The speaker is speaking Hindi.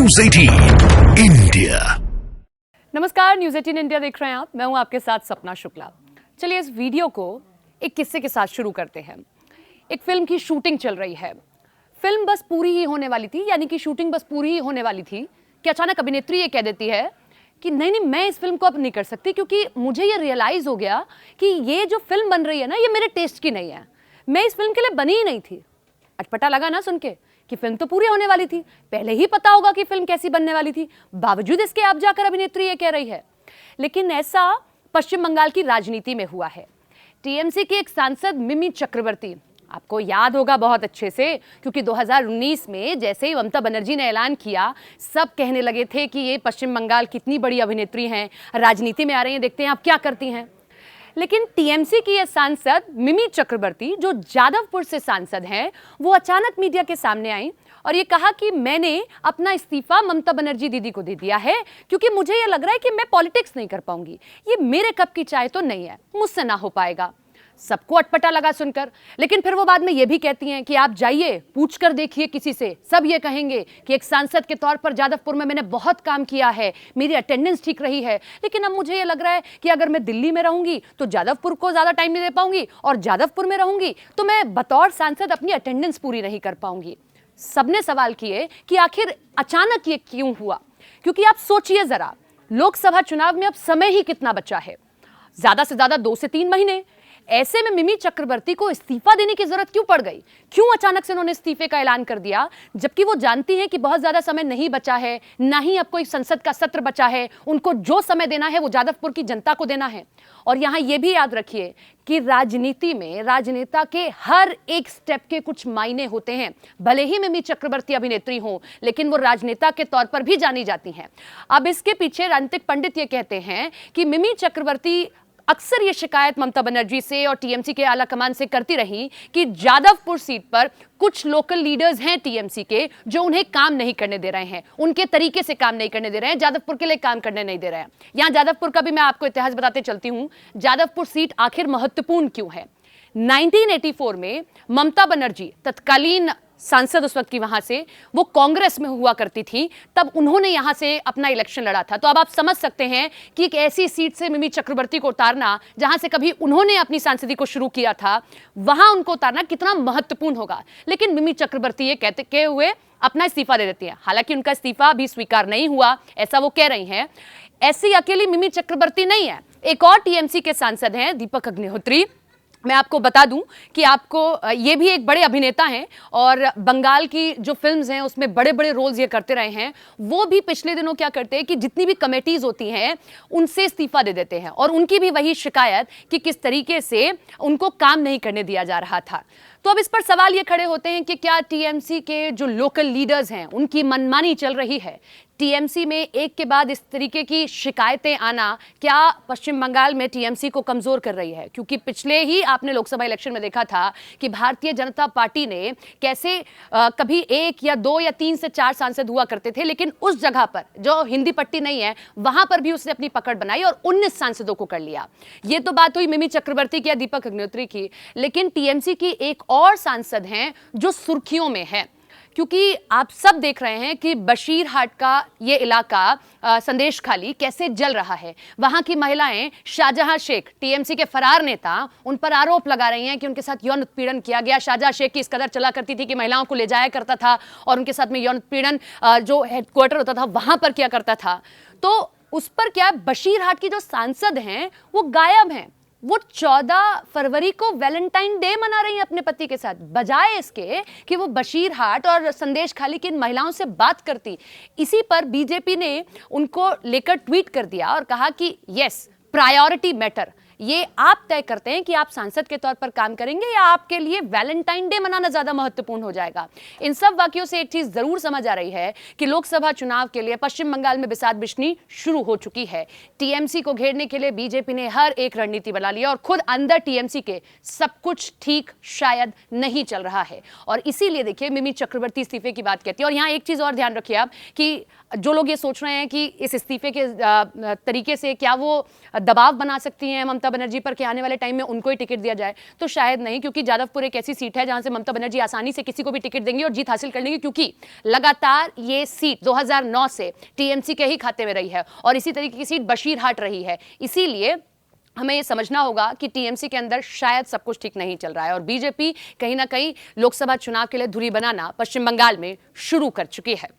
News 18 India. नमस्कार, न्यूज 18 इंडिया देख रहे हैं आप। मैं हूं आपके साथ सपना शुक्ला। चलिए इस वीडियो को एक किस्से के साथ शुरू करते हैं। एक फिल्म की शूटिंग चल रही है। फिल्म बस पूरी ही होने वाली थी, यानी कि शूटिंग बस पूरी ही होने वाली थी कि अचानक अभिनेत्री ये कह देती है कि नहीं नहीं, मैं इस फिल्म को अब नहीं कर सकती, क्योंकि मुझे ये रियलाइज हो गया कि ये जो फिल्म बन रही है ना, ये मेरे टेस्ट की नहीं है। मैं इस फिल्म के लिए बनी ही नहीं थी। अटपटा लगा ना सुन के कि फिल्म तो पूरी होने वाली थी, पहले ही पता होगा कि फिल्म कैसी बनने वाली थी, बावजूद इसके अब जाकर अभिनेत्री ये कह रही है। लेकिन ऐसा पश्चिम बंगाल की राजनीति में हुआ है। टीएमसी की एक सांसद मिमी चक्रवर्ती, आपको याद होगा बहुत अच्छे से, क्योंकि 2019 में जैसे ही ममता बनर्जी ने ऐलान किया, सब कहने लगे थे कि ये पश्चिम बंगाल कितनी बड़ी अभिनेत्री हैं, राजनीति में आ रही हैं, देखते हैं आप क्या करती हैं। लेकिन टीएमसी की ये सांसद मिमी चक्रवर्ती, जो जादवपुर से सांसद हैं, वो अचानक मीडिया के सामने आई और ये कहा कि मैंने अपना इस्तीफा ममता बनर्जी दीदी को दे दिया है, क्योंकि मुझे ये लग रहा है कि मैं पॉलिटिक्स नहीं कर पाऊंगी, ये मेरे कप की चाय तो नहीं है, मुझसे ना हो पाएगा। सबको अटपटा लगा सुनकर, लेकिन फिर वो बाद में ये भी कहती हैं कि आप जाइए, पूछ कर देखिए किसी से, सब ये कहेंगे कि एक सांसद के तौर पर जादवपुर में मैंने बहुत काम किया है, मेरी अटेंडेंस ठीक रही है, लेकिन अब मुझे ये लग रहा है कि अगर मैं दिल्ली में रहूंगी तो जादवपुर को ज्यादा टाइम नहीं दे पाऊंगी, और जादवपुर में रहूंगी तो मैं बतौर सांसद अपनी अटेंडेंस पूरी नहीं कर पाऊंगी। सबने सवाल किए कि आखिर अचानक ये क्यों हुआ, क्योंकि आप सोचिए जरा, लोकसभा चुनाव में अब समय ही कितना बचा है, ज्यादा से ज्यादा 2 से 3 महीने। ऐसे में मिमी चक्रवर्ती को इस्तीफा देने की जरूरत क्यों पड़ गई? क्यों अचानक से उन्होंने इस्तीफे का ऐलान कर दिया, जबकि वो जानती हैं कि बहुत ज्यादा समय नहीं बचा है, ना ही अब कोई संसद का सत्र बचा है। उनको जो समय देना है वो जादवपुर की जनता को देना है। और यहां यह भी याद रखिए कि राजनीति में राजनेता के हर एक स्टेप के कुछ मायने होते हैं। भले ही मिमी चक्रवर्ती अभिनेत्री हो, लेकिन वो राजनेता के तौर पर भी जानी जाती हैं। अब इसके पीछे राजनीतिक पंडित ये कहते हैं कि मिमी चक्रवर्ती अक्सर ये शिकायत ममता बनर्जी से और टीएमसी के आला कमान से करती रही कि जादवपुर सीट पर कुछ लोकल लीडर्स हैं टीएमसी के, जो उन्हें काम नहीं करने दे रहे हैं, उनके तरीके से काम नहीं करने दे रहे हैं, जादवपुर के लिए काम करने नहीं दे रहे हैं। यहां जादवपुर का भी मैं आपको इतिहास बताते चलती हूं। जादवपुर सीट आखिर महत्वपूर्ण क्यों है? 1984 में ममता बनर्जी, तत्कालीन सांसद उस वक्त की वहां से, वो कांग्रेस में हुआ करती थी, तब उन्होंने यहां से अपना इलेक्शन लड़ा था। तो अब आप समझ सकते हैं कि एक ऐसी सीट से मिमी चक्रवर्ती को उतारना, जहां से कभी उन्होंने अपनी सांसदी को शुरू किया था, वहां उनको उतारना कितना महत्वपूर्ण होगा। लेकिन मिमी चक्रवर्ती ये कहते हुए अपना इस्तीफा दे देती है। हालांकि उनका इस्तीफा भी स्वीकार नहीं हुआ, ऐसा वो कह रही हैं। ऐसी अकेली मिमी चक्रवर्ती नहीं है, एक और टीएमसी के सांसद हैं, दीपक अग्निहोत्री। मैं आपको बता दूं कि आपको ये भी एक बड़े अभिनेता हैं और बंगाल की जो फिल्म्स हैं उसमें बड़े बड़े रोल्स ये करते रहे हैं। वो भी पिछले दिनों क्या करते हैं कि जितनी भी कमेटीज होती हैं उनसे इस्तीफा दे देते हैं, और उनकी भी वही शिकायत कि किस तरीके से उनको काम नहीं करने दिया जा रहा था। तो अब इस पर सवाल ये खड़े होते हैं कि क्या टीएमसी के जो लोकल लीडर्स हैं उनकी मनमानी चल रही है? टीएमसी में एक के बाद इस तरीके की शिकायतें आना क्या पश्चिम बंगाल में टीएमसी को कमजोर कर रही है? क्योंकि पिछले ही आपने लोकसभा इलेक्शन में देखा था कि भारतीय जनता पार्टी ने कैसे कभी 1 या 2 या 3 से 4 सांसद हुआ करते थे, लेकिन उस जगह पर जो हिंदी पट्टी नहीं है वहां पर भी उसने अपनी पकड़ बनाई और 19 सांसदों को कर लिया। ये तो बात हुई मिमी चक्रवर्ती की या दीपक अग्निहोत्री की, लेकिन टीएमसी की एक और सांसद हैं जो सुर्खियों में है, क्योंकि आप सब देख रहे हैं कि बशीरहाट का ये इलाका संदेश खाली कैसे जल रहा है। वहां की महिलाएं, शाहजहां शेख टीएमसी के फरार नेता, उन पर आरोप लगा रही हैं कि उनके साथ यौन उत्पीड़न किया गया। शाहजहां शेख की इस कदर चला करती थी कि महिलाओं को ले जाया करता था और उनके साथ में यौन उत्पीड़न जो हेडक्वार्टर होता था वहां पर किया करता था। तो उस पर क्या बशीरहाट की जो सांसद हैं वो गायब हैं। वो 14 फरवरी को वैलेंटाइन डे मना रही हैं अपने पति के साथ, बजाय इसके कि वो बशीरहाट और संदेश खाली की इन महिलाओं से बात करती। इसी पर बीजेपी ने उनको लेकर ट्वीट कर दिया और कहा कि यस, प्रायोरिटी मैटर, ये आप तय करते हैं कि आप सांसद के तौर पर काम करेंगे या आपके लिए वैलेंटाइन डे मनाना ज्यादा महत्वपूर्ण हो जाएगा। इन सब वाक्यों से एक चीज जरूर समझ आ रही है कि लोकसभा चुनाव के लिए पश्चिम बंगाल में बिसात बिशनी शुरू हो चुकी है। टीएमसी को घेरने के लिए बीजेपी ने हर एक रणनीति बना ली और खुद अंदर टीएमसी के सब कुछ ठीक शायद नहीं चल रहा है। और इसीलिए देखिए मिमी चक्रवर्ती इस्तीफे की बात कहती है। और यहाँ एक चीज और ध्यान रखिए आप कि जो लोग ये सोच रहे हैं कि इस इस्तीफे के तरीके से क्या वो दबाव बना सकती हैं ममता ममता बनर्जी पर कि आने वाले टाइम में उनको ही टिकट दिया जाए, तो शायद नहीं, क्योंकि जादवपुर एक ऐसी सीट है जहां से ममता बनर्जी आसानी से किसी को भी टिकट देंगी और जीत हासिल कर लेंगी, क्योंकि लगातार ये सीट 2009 से टीएमसी के ही खाते में रही है और इसी तरीके की सीट बशीरहाट रही है। इसीलिए हमें ये समझना होगा कि टीएमसी के अंदर शायद सब कुछ ठीक नहीं चल रहा है और बीजेपी कहीं ना कहीं लोकसभा चुनाव के लिए धुरी बनाना पश्चिम बंगाल में शुरू कर चुकी है।